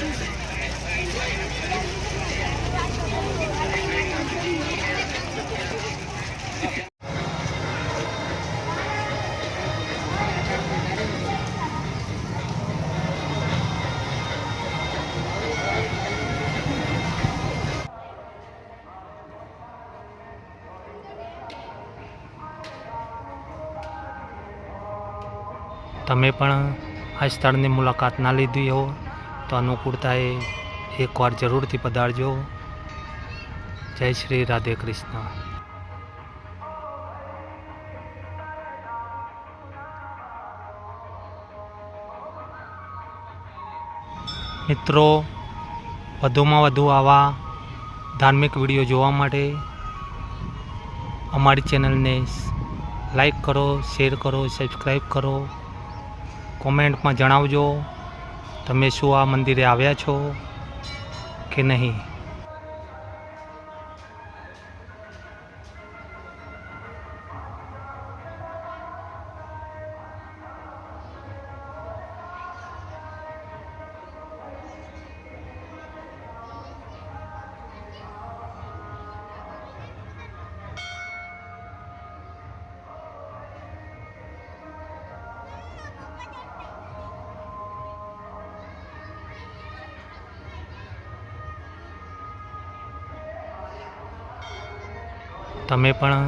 તમે પણ આ સ્થળની મુલાકાત ના લીધી હો તો અનુકૂળતાએ એકવાર જરૂરથી પધારજો। જય શ્રી રાધે કૃષ્ણ। મિત્રો, વધુમાં વધુ આવા ધાર્મિક વિડીયો જોવા માટે અમારી ચેનલને લાઈક કરો, શેર કરો, સબસ્ક્રાઈબ કરો। કોમેન્ટમાં જણાવજો તમે શું આ મંદિરે આવ્યા છો કે નહીં। તમે પણ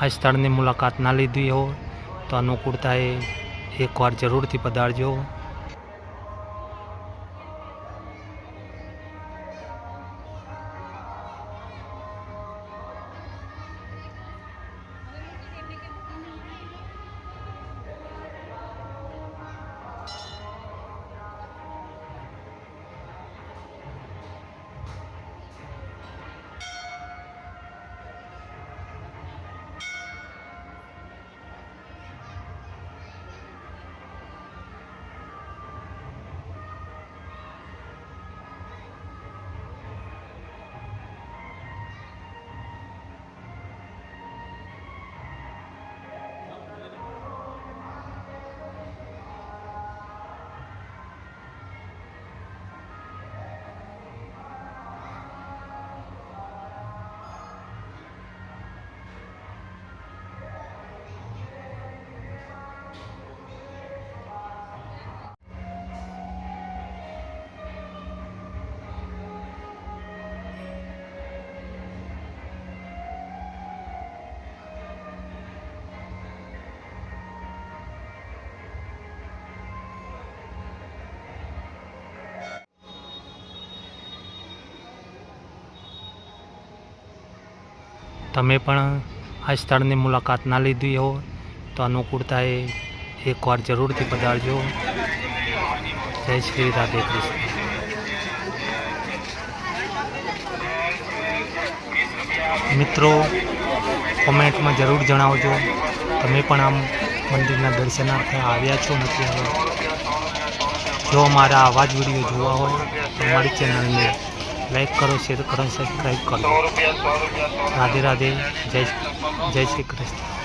આ સ્થળની મુલાકાત ના લીધી હો તો અનુકૂળતાએ એકવાર જરૂરથી પધારજો। તમે પણ આ સ્થળની મુલાકાત ના લીધી હો તો અનુકૂળતાએ એકવાર જરૂરથી પધારજો। જય શ્રી રાધે કૃષ્ણ। મિત્રો, કોમેન્ટમાં જરૂર જણાવજો તમે પણ આમ મંદિરના દર્શનાર્થે આવ્યા છો નથી આવ્યા। જો અમારા આવા જ વિડીયો જોવા હોય તો અમારી ચેનલને લાઈક કરો, શેર કરો, સબસ્ક્રાઈબ કરો। રાધે રાધે, જય શ્રી કૃષ્ણ।